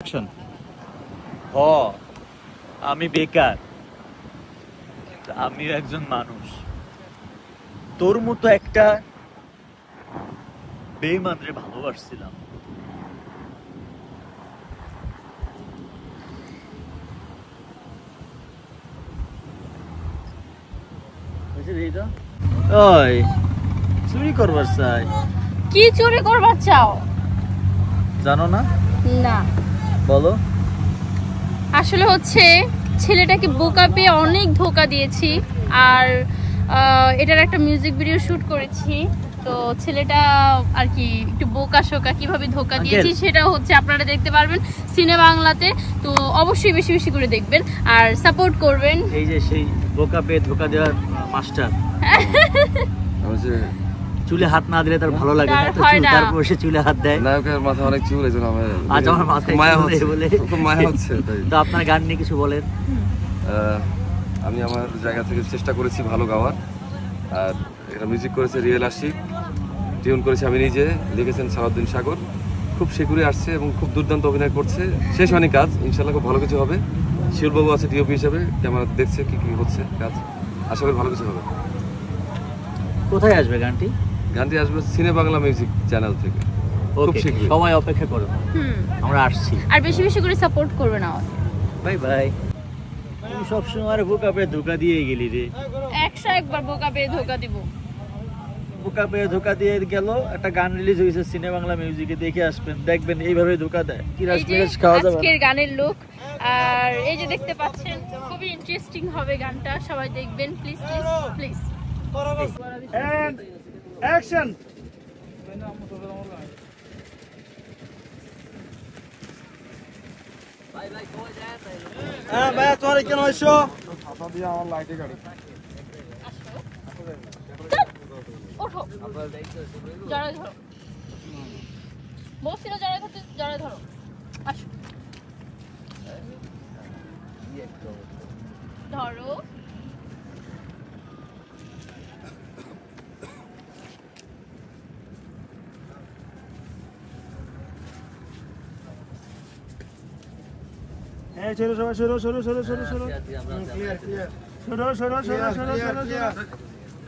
Action. আমি বেকার, আমিও একজন মানুষ। তোর মতো একটা বেঈমানরে ভালোবাসছিলাম। ওই চুরি করবার চাই। কি চুরি করবার চাও? জানো না? না, বলো। আসলে হচ্ছে ছেলেটাকে বোকা পেয়ে অনেক ধোকা দিয়েছি, আর এটার একটা মিউজিক ভিডিও শুট করেছি। তো ছেলেটা আর কি একটু বোকা শোকা, কিভাবে ধোকা দিয়েছি সেটা হচ্ছে আপনারা দেখতে পারবেন সিনে বাংলাতে। তো অবশ্যই বেশি বেশি করে দেখবেন আর সাপোর্ট করবেন। এই যে সেই বোকা পেয়ে ধোকা দেওয়ার মাস্টার। চুলে হাত না দিলে তার ভালো লাগে না, তারপর সে চুলে হাত দেয়। নায়কের মাথা অনেক চুল, এই জন্য আজ আমার মাথায় মায়া হচ্ছে বলে খুব মায়া হচ্ছে। তো আপনার গান নিয়ে কিছু বলেন। আমি আমার জায়গা থেকে চেষ্টা করেছি ভালো গাওয়ার, আর এটা মিউজিক করেছে রিয়েল আশিক, টিউন করেছি আমি নিজে, লিখেছেন সালাউদ্দিন সাগর। খুব শীঘ্রই আসছে এবং খুব দুর্দান্ত অভিনয় করছে। শেষ হয়নি কাজ, ইনশাল্লাহ খুব ভালো কিছু হবে। শিউরবাবু আছে ডিওপি হিসেবে, ক্যামেরা দেখছে কি কি হচ্ছে কাজ, আশা করি ভালো কিছু হবে। কোথায় আসবে গানটি? গানটি আসবে সিনে বাংলা মিউজিক চ্যানেল থেকে খুব শীঘ্রই। সবাই অপেক্ষা করুন, আমরা আসছি। আর বেশি বেশি করে সাপোর্ট করবেন আমাকে। Bye bye. তুমি সবসময় আর বোকা পেয়ে ধোকা দিয়ে গেলি রে। 101 বোকা পেয়ে ধোকা দিব। বোকা পেয়ে ধোকা দিয়ে গেল। একটা গান রিলিজ হয়েছে সিনে বাংলা মিউজিকে, দেখে আসবেন, দেখবেন এইভাবে ধোকা দেয়। কি রাজমিরাজ খাওয়া যাবে। আজকের গানের লুক আর এই যে দেখতে পাচ্ছেন, খুবই ইন্টারেস্টিং হবে গানটা, সবাই দেখবেন please please please. And action. হ্যাঁ ভাইয়া, তোর কেন হইছো? ছাতা দিয়ে আমার লাইটে গাড়ি। ওঠো, জড়ায় ধরো। বসছিল জড়ায় ধরতে, জড়ায় ধরো। আসো, ধরো। এই সরো সবাই, সরো সরো সরো সরো সরো। Clear clear. সরো সরো সরো সরো সরো ক্লিয়ার।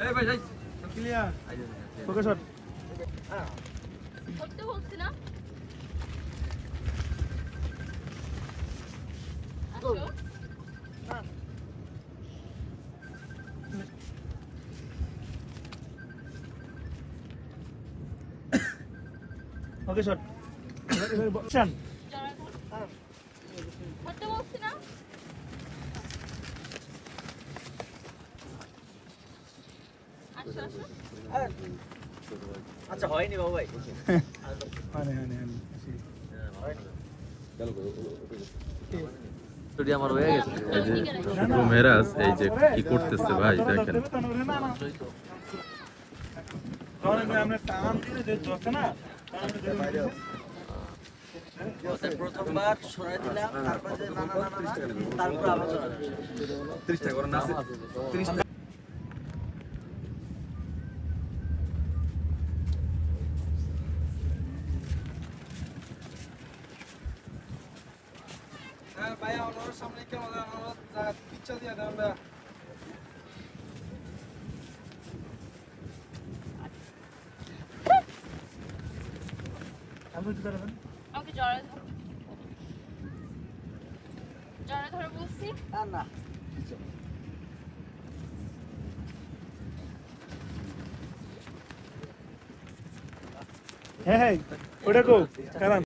এই ভাই, ক্লিয়ার। ওকে শট। করতে বলছি না। আসো। ওকে শট। অ্যাকশন। জড়ায় ধরো। করতে বলছি না। আসো আসো। আচ্ছা, হয়নি বাবু ভাই। হয়নি হয়নি হয়নি। স্টুডিও আমার হয়ে গেছে। এই যে শুভ মেরাজ এই যে কি করতেছে ভাই দেখেন। আমরা টান দিয়ে যে দরকার না, প্রথমবার শোনাই দিলাম, তারপর যে না না না না, তারপর আবার শোনাই 30 টাকা করে নাচে 30 টাকা। হ্যাঁ ভাইয়া, ওনার সামনে কেমন আমরা জায়গা পিকচার দিয়ে দেন ভাইয়া। আপনি কি করবেন? আমাকে জড়ায় ধরো। জড়ায় ধরো বলছি। না। হ্যাঁ হ্যাঁ, ওটা কো কারণ